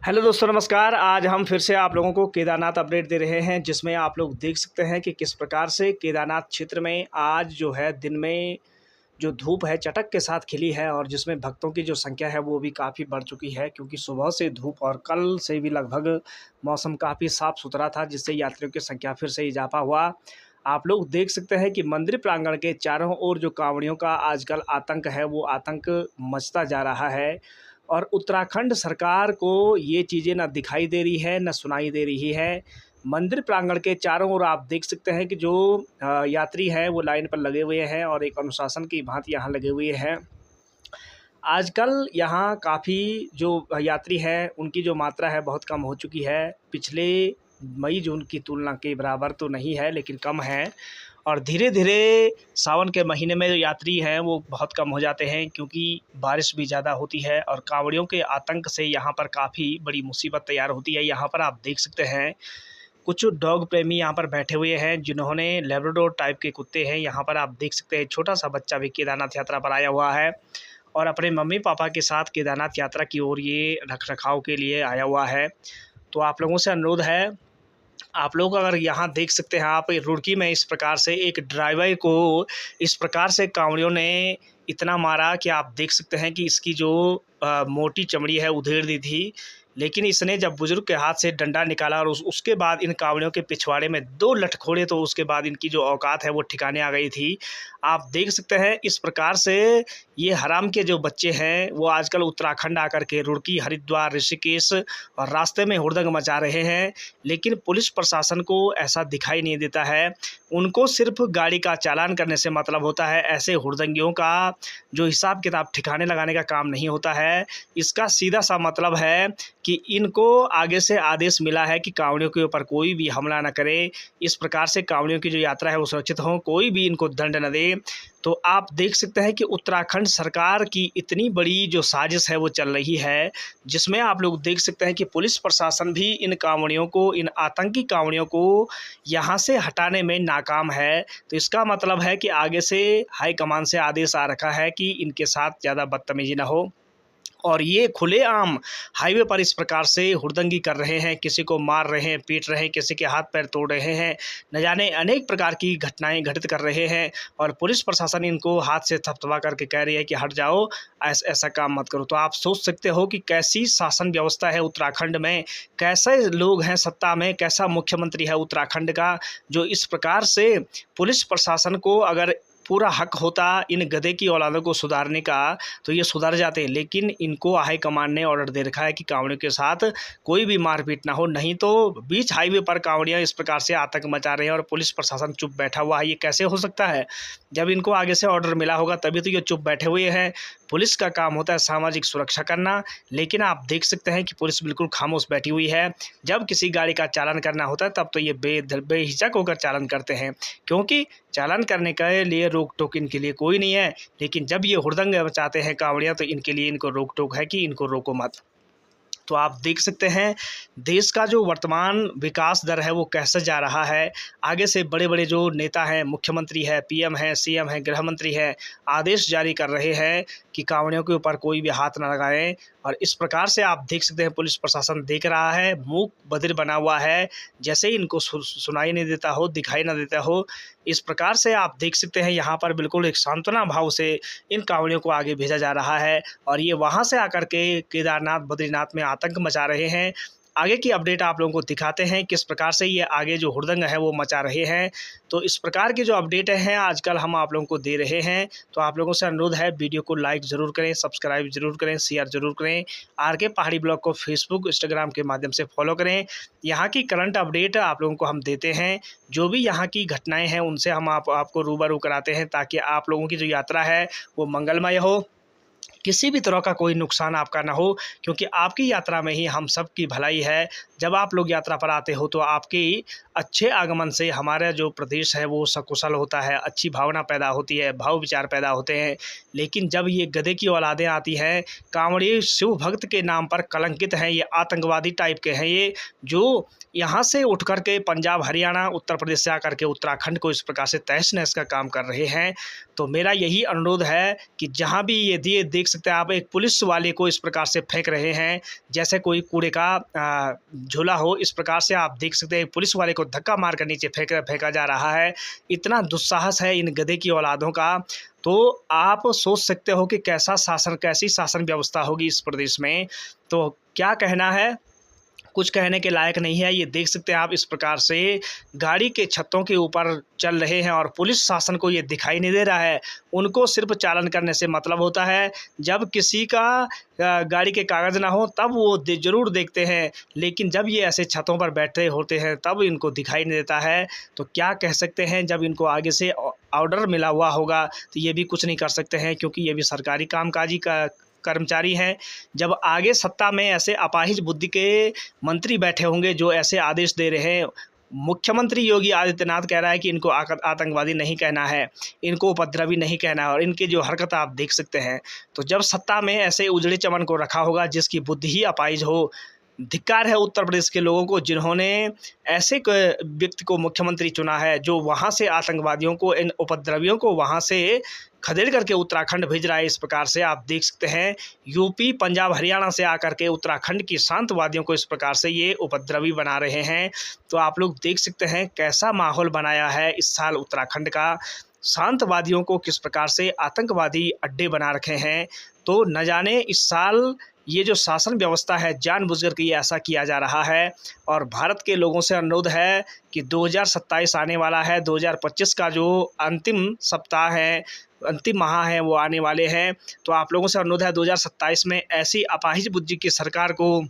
Hello दोस्तों, नमस्कार। आज हम फिर से आप लोगों को केदारनाथ अपडेट दे रहे हैं, जिसमें आप लोग देख सकते हैं कि किस प्रकार से केदारनाथ क्षेत्र में आज जो है दिन में जो धूप है चटक के साथ खिली है, और जिसमें भक्तों की जो संख्या है वो भी काफ़ी बढ़ चुकी है, क्योंकि सुबह से धूप और कल से भी लगभग मौसम काफ़ी साफ सुथरा था, जिससे यात्रियों की संख्या फिर से इजाफा हुआ। आप लोग देख सकते हैं कि मंदिर प्रांगण के चारों ओर जो कांवड़ियों का आजकल आतंक है वो आतंक मचता जा रहा है, और उत्तराखंड सरकार को ये चीज़ें ना दिखाई दे रही है, ना सुनाई दे रही है। मंदिर प्रांगण के चारों ओर आप देख सकते हैं कि जो यात्री हैं वो लाइन पर लगे हुए हैं और एक अनुशासन की भांति यहाँ लगे हुए हैं। आजकल यहाँ काफ़ी जो यात्री हैं उनकी जो मात्रा है बहुत कम हो चुकी है। पिछले मई जून की तुलना के बराबर तो नहीं है, लेकिन कम है। और धीरे धीरे सावन के महीने में जो यात्री हैं वो बहुत कम हो जाते हैं, क्योंकि बारिश भी ज़्यादा होती है और कांवड़ियों के आतंक से यहाँ पर काफ़ी बड़ी मुसीबत तैयार होती है। यहाँ पर आप देख सकते हैं कुछ डॉग प्रेमी यहाँ पर बैठे हुए हैं, जिन्होंने लेब्राडोर टाइप के कुत्ते हैं। यहाँ पर आप देख सकते हैं छोटा सा बच्चा भी केदारनाथ यात्रा पर आया हुआ है और अपने मम्मी पापा के साथ केदारनाथ यात्रा की ओर ये रख रखाव के लिए आया हुआ है। तो आप लोगों से अनुरोध है, आप लोग अगर यहाँ देख सकते हैं, आप रुड़की में इस प्रकार से एक ड्राइवर को इस प्रकार से कांवड़ियों ने इतना मारा कि आप देख सकते हैं कि इसकी जो मोटी चमड़ी है उधेड़ दी थी। लेकिन इसने जब बुजुर्ग के हाथ से डंडा निकाला और उसके बाद इन कांवड़ियों के पिछवाड़े में 2 लठखोड़े, तो उसके बाद इनकी जो औकात है वो ठिकाने आ गई थी। आप देख सकते हैं इस प्रकार से ये हराम के जो बच्चे हैं वो आजकल उत्तराखंड आकर के रुड़की, हरिद्वार, ऋषिकेश और रास्ते में हुड़दंग मचा रहे हैं। लेकिन पुलिस प्रशासन को ऐसा दिखाई नहीं देता है। उनको सिर्फ गाड़ी का चालान करने से मतलब होता है। ऐसे हुड़दंगियों का जो हिसाब किताब ठिकाने लगाने का काम नहीं होता है। इसका सीधा सा मतलब है कि इनको आगे से आदेश मिला है कि कांवड़ियों के ऊपर कोई भी हमला न करे। इस प्रकार से कांवड़ियों की जो यात्रा है वो सुरक्षित हो, कोई भी इनको दंड न दे। तो आप देख सकते हैं कि उत्तराखंड सरकार की इतनी बड़ी जो साजिश है वो चल रही है, जिसमें आप लोग देख सकते हैं कि पुलिस प्रशासन भी इन कांवड़ियों को, इन आतंकी कांवड़ियों को यहाँ से हटाने में नाकाम है। तो इसका मतलब है कि आगे से हाईकमान से आदेश आ रखा है कि इनके साथ ज़्यादा बदतमीजी ना हो। और ये खुलेआम हाईवे पर इस प्रकार से हुड़दंगी कर रहे हैं, किसी को मार रहे हैं, पीट रहे हैं, किसी के हाथ पैर तोड़ रहे हैं, न जाने अनेक प्रकार की घटनाएं घटित कर रहे हैं। और पुलिस प्रशासन इनको हाथ से थपथपा करके कह रही है कि हट जाओ, ऐसा काम मत करो। तो आप सोच सकते हो कि कैसी शासन व्यवस्था है उत्तराखंड में, कैसे लोग हैं सत्ता में, कैसा मुख्यमंत्री है उत्तराखंड का, जो इस प्रकार से पुलिस प्रशासन को अगर पूरा हक होता इन गधे की औलादों को सुधारने का तो ये सुधर जाते। लेकिन इनको हाईकमान ने ऑर्डर दे रखा है कि कांवड़ियों के साथ कोई भी मारपीट ना हो, नहीं तो बीच हाईवे पर कांवड़ियाँ इस प्रकार से आतंक मचा रहे हैं और पुलिस प्रशासन चुप बैठा हुआ है। ये कैसे हो सकता है? जब इनको आगे से ऑर्डर मिला होगा तभी तो ये चुप बैठे हुए हैं। पुलिस का काम होता है सामाजिक सुरक्षा करना, लेकिन आप देख सकते हैं कि पुलिस बिल्कुल खामोश बैठी हुई है। जब किसी गाड़ी का चालान करना होता है तब तो ये बेहिचक होकर चालान करते हैं, क्योंकि चालान करने के लिए रोक टोक इनके लिए कोई नहीं है। लेकिन जब ये हुड़दंग मचाते हैं कांवड़ियाँ तो इनके लिए इनको रोक टोक है कि इनको रोको मत। तो आप देख सकते हैं देश का जो वर्तमान विकास दर है वो कैसे जा रहा है। आगे से बड़े बड़े जो नेता हैं, मुख्यमंत्री है, पीएम है, सीएम है, गृह मंत्री है, आदेश जारी कर रहे हैं कि कांवड़ियों के ऊपर कोई भी हाथ न लगाएं। और इस प्रकार से आप देख सकते हैं पुलिस प्रशासन देख रहा है, मूक बधिर बना हुआ है, जैसे इनको सुनाई नहीं देता हो, दिखाई ना देता हो। इस प्रकार से आप देख सकते हैं यहाँ पर बिल्कुल एक सांत्वना भाव से इन कांवड़ियों को आगे भेजा जा रहा है, और ये वहाँ से आकर के केदारनाथ, बद्रीनाथ में आतंक मचा रहे हैं। आगे की अपडेट आप लोगों को दिखाते हैं किस प्रकार से ये आगे जो हुड़दंग है वो मचा रहे हैं। तो इस प्रकार की जो अपडेट हैं आजकल हम आप लोगों को दे रहे हैं। तो आप लोगों से अनुरोध है, वीडियो को लाइक ज़रूर करें, सब्सक्राइब जरूर करें, शेयर जरूर करें। आर.के. पहाड़ी ब्लॉग को फेसबुक, इंस्टाग्राम के माध्यम से फॉलो करें। यहाँ की करंट अपडेट आप लोगों को हम देते हैं। जो भी यहाँ की घटनाएँ हैं उनसे हम आपको रूबरू कराते हैं, ताकि आप लोगों की जो यात्रा है वो मंगलमय हो, किसी भी तरह का कोई नुकसान आपका ना हो, क्योंकि आपकी यात्रा में ही हम सब की भलाई है। जब आप लोग यात्रा पर आते हो तो आपकी अच्छे आगमन से हमारा जो प्रदेश है वो सकुशल होता है, अच्छी भावना पैदा होती है, भाव विचार पैदा होते हैं। लेकिन जब ये गधे की औलादें आती हैं, कांवड़िए शिव भक्त के नाम पर कलंकित हैं, ये आतंकवादी टाइप के हैं, ये जो यहाँ से उठ कर के पंजाब, हरियाणा, उत्तर प्रदेश से आकर के उत्तराखंड को इस प्रकार से तहस नहस का काम कर रहे हैं। तो मेरा यही अनुरोध है कि जहाँ भी ये देख सकते हैं आप, एक पुलिस वाले को इस प्रकार से फेंक रहे हैं जैसे कोई कूड़े का झोला हो। इस प्रकार से आप देख सकते हैं पुलिस वाले को धक्का मार कर नीचे फेंका जा रहा है। इतना दुस्साहस है इन गधे की औलादों का। तो आप सोच सकते हो कि कैसी शासन व्यवस्था होगी इस प्रदेश में। तो क्या कहना है, कुछ कहने के लायक नहीं है। ये देख सकते हैं आप, इस प्रकार से गाड़ी के छत्तों के ऊपर चल रहे हैं और पुलिस शासन को ये दिखाई नहीं दे रहा है। उनको सिर्फ चालन करने से मतलब होता है। जब किसी का गाड़ी के कागज़ ना हो तब वो ज़रूर देखते हैं, लेकिन जब ये ऐसे छतों पर बैठे होते हैं तब इनको दिखाई नहीं देता है। तो क्या कह सकते हैं, जब इनको आगे से ऑर्डर मिला हुआ होगा तो ये भी कुछ नहीं कर सकते हैं, क्योंकि ये भी सरकारी कामकाजी का कर्मचारी हैं। जब आगे सत्ता में ऐसे अपाहिज बुद्धि के मंत्री बैठे होंगे जो ऐसे आदेश दे रहे हैं, मुख्यमंत्री योगी आदित्यनाथ कह रहा है कि इनको आतंकवादी नहीं कहना है, इनको उपद्रवी नहीं कहना है, और इनकी जो हरकत आप देख सकते हैं। तो जब सत्ता में ऐसे उजड़े चमन को रखा होगा जिसकी बुद्धि ही अपाहिज हो, धिक्कार है उत्तर प्रदेश के लोगों को जिन्होंने ऐसे व्यक्ति को मुख्यमंत्री चुना है जो वहाँ से आतंकवादियों को, इन उपद्रवियों को वहाँ से खदेड़ करके उत्तराखंड भेज रहा है। इस प्रकार से आप देख सकते हैं यूपी, पंजाब, हरियाणा से आकर के उत्तराखंड की शांतवादियों को इस प्रकार से ये उपद्रवी बना रहे हैं। तो आप लोग देख सकते हैं कैसा माहौल बनाया है इस साल उत्तराखंड का। शांतवादियों को किस प्रकार से आतंकवादी अड्डे बना रखे हैं। तो न जाने इस साल ये जो शासन व्यवस्था है जानबूझकर के ये ऐसा किया जा रहा है। और भारत के लोगों से अनुरोध है कि 2027 आने वाला है, 2025 का जो अंतिम सप्ताह है, अंतिम माह है, वो आने वाले हैं। तो आप लोगों से अनुरोध है 2027 में ऐसी अपाहिज बुद्धि की सरकार को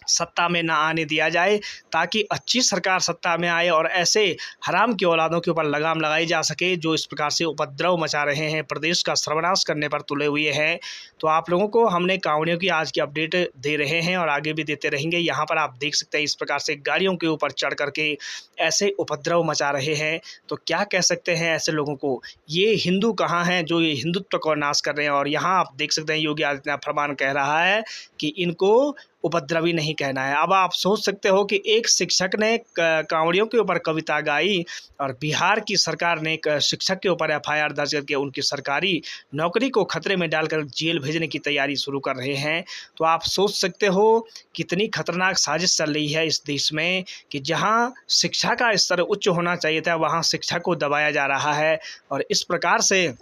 सत्ता में ना आने दिया जाए, ताकि अच्छी सरकार सत्ता में आए और ऐसे हराम की औलादों के ऊपर लगाम लगाई जा सके जो इस प्रकार से उपद्रव मचा रहे हैं, प्रदेश का सर्वनाश करने पर तुले हुए हैं। तो आप लोगों को हमने कांवड़ियों की आज की अपडेट दे रहे हैं और आगे भी देते रहेंगे। यहाँ पर आप देख सकते हैं इस प्रकार से गाड़ियों के ऊपर चढ़ करके ऐसे उपद्रव मचा रहे हैं। तो क्या कह सकते हैं ऐसे लोगों को, ये हिंदू कहाँ हैं जो ये हिंदुत्व को नाश कर रहे हैं। और यहाँ आप देख सकते हैं योगी आदित्यनाथ फरमान कह रहा है कि इनको उपद्रवी नहीं कहना है। अब आप सोच सकते हो कि एक शिक्षक ने कांवड़ियों के ऊपर कविता गाई और बिहार की सरकार ने एक शिक्षक के ऊपर एफआईआर दर्ज करके उनकी सरकारी नौकरी को खतरे में डालकर जेल भेजने की तैयारी शुरू कर रहे हैं। तो आप सोच सकते हो कितनी खतरनाक साजिश चल रही है इस देश में कि जहां शिक्षा का स्तर उच्च होना चाहिए था वहां शिक्षा को दबाया जा रहा है। और इस प्रकार से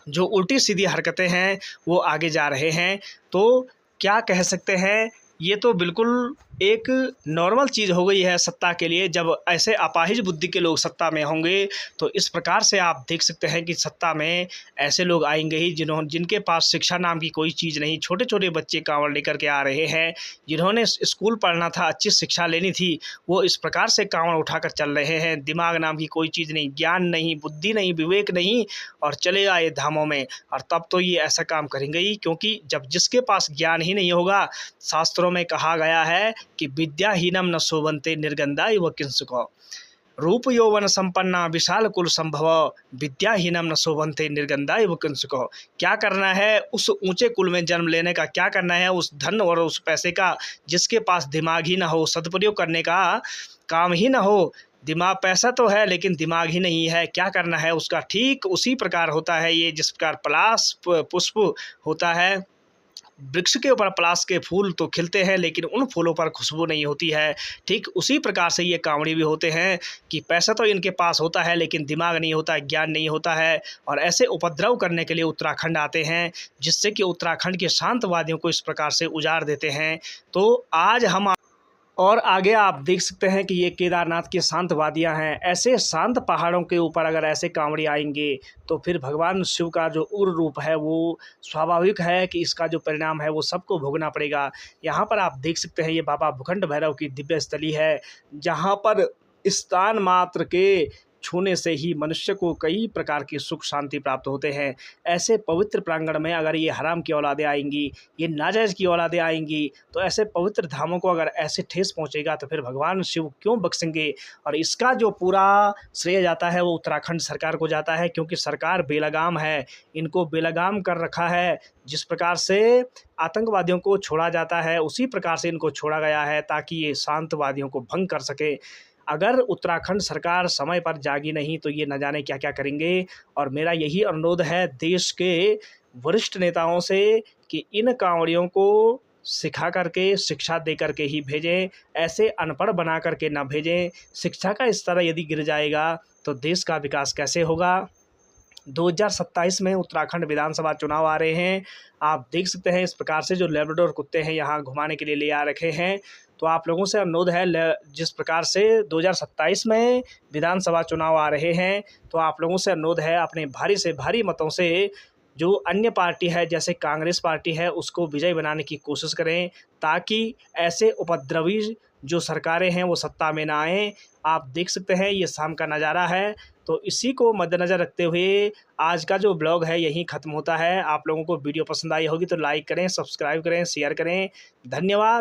जो उल्टी सीधी हरकतें हैं वो आगे जा रहे हैं। तो क्या कह सकते हैं, ये तो बिल्कुल एक नॉर्मल चीज़ हो गई है सत्ता के लिए। जब ऐसे अपाहिज बुद्धि के लोग सत्ता में होंगे तो इस प्रकार से आप देख सकते हैं कि सत्ता में ऐसे लोग आएंगे ही जिनके पास शिक्षा नाम की कोई चीज़ नहीं। छोटे छोटे बच्चे कांवड़ लेकर के आ रहे हैं, जिन्होंने स्कूल पढ़ना था, अच्छी शिक्षा लेनी थी, वो इस प्रकार से कांवड़ उठाकर चल रहे हैं। दिमाग नाम की कोई चीज़ नहीं, ज्ञान नहीं, बुद्धि नहीं, विवेक नहीं, और चले आए धामों में। और तब तो ये ऐसा काम करेंगे ही, क्योंकि जब जिसके पास ज्ञान ही नहीं होगा, शास्त्रों में कहा गया है कि विद्याहीनम न शोभन्ते निर्गंधा इव किंसुको, रूप यौवन संपन्ना विशाल कुल संभव, विद्याहीनम न शोभन्ते निर्गंधा इव किंसुको। क्या करना है उस ऊंचे कुल में जन्म लेने का, क्या करना है उस धन और उस पैसे का जिसके पास दिमाग ही ना हो, सदुपयोग करने का काम ही ना हो। दिमाग, पैसा तो है लेकिन दिमाग ही नहीं है, क्या करना है उसका। ठीक उसी प्रकार होता है ये, जिस प्रकार पलाश पुष्प होता है, वृक्ष के ऊपर पलाश के फूल तो खिलते हैं लेकिन उन फूलों पर खुशबू नहीं होती है। ठीक उसी प्रकार से ये कांवड़ी भी होते हैं कि पैसा तो इनके पास होता है लेकिन दिमाग नहीं होता, ज्ञान नहीं होता है, और ऐसे उपद्रव करने के लिए उत्तराखंड आते हैं, जिससे कि उत्तराखंड के शांतवादियों को इस प्रकार से उजाड़ देते हैं। तो आज हम और आगे आप देख सकते हैं कि ये केदारनाथ की शांतवादियाँ हैं। ऐसे शांत पहाड़ों के ऊपर अगर ऐसे कांवड़ी आएंगे तो फिर भगवान शिव का जो उग्र रूप है वो स्वाभाविक है कि इसका जो परिणाम है वो सबको भोगना पड़ेगा। यहाँ पर आप देख सकते हैं ये बाबा भूखंड भैरव की दिव्य स्थली है, जहाँ पर स्थान मात्र के छूने से ही मनुष्य को कई प्रकार की सुख शांति प्राप्त होते हैं। ऐसे पवित्र प्रांगण में अगर ये हराम की औलादें आएंगी, ये नाजायज़ की औलादें आएंगी, तो ऐसे पवित्र धामों को अगर ऐसे ठेस पहुंचेगा तो फिर भगवान शिव क्यों बख्शेंगे। और इसका जो पूरा श्रेय जाता है वो उत्तराखंड सरकार को जाता है, क्योंकि सरकार बेलगाम है, इनको बेलगाम कर रखा है। जिस प्रकार से आतंकवादियों को छोड़ा जाता है उसी प्रकार से इनको छोड़ा गया है, ताकि ये शांतवादियों को भंग कर सके। अगर उत्तराखंड सरकार समय पर जागी नहीं तो ये न जाने क्या क्या करेंगे। और मेरा यही अनुरोध है देश के वरिष्ठ नेताओं से कि इन कांवड़ियों को सिखा करके, शिक्षा दे करके ही भेजें, ऐसे अनपढ़ बना करके ना भेजें। शिक्षा का स्तर यदि गिर जाएगा तो देश का विकास कैसे होगा। 2027 में उत्तराखंड विधानसभा चुनाव आ रहे हैं। आप देख सकते हैं इस प्रकार से जो लैब्राडोर कुत्ते हैं यहाँ घुमाने के लिए ले आ रखे हैं। तो आप लोगों से अनुरोध है, जिस प्रकार से 2027 में विधानसभा चुनाव आ रहे हैं, तो आप लोगों से अनुरोध है अपने भारी से भारी मतों से जो अन्य पार्टी है जैसे कांग्रेस पार्टी है उसको विजयी बनाने की कोशिश करें, ताकि ऐसे उपद्रवी जो सरकारें हैं वो सत्ता में ना आएँ। आप देख सकते हैं ये शाम का नज़ारा है। तो इसी को मद्देनज़र रखते हुए आज का जो ब्लॉग है यहीं ख़त्म होता है। आप लोगों को वीडियो पसंद आई होगी तो लाइक करें, सब्सक्राइब करें, शेयर करें। धन्यवाद।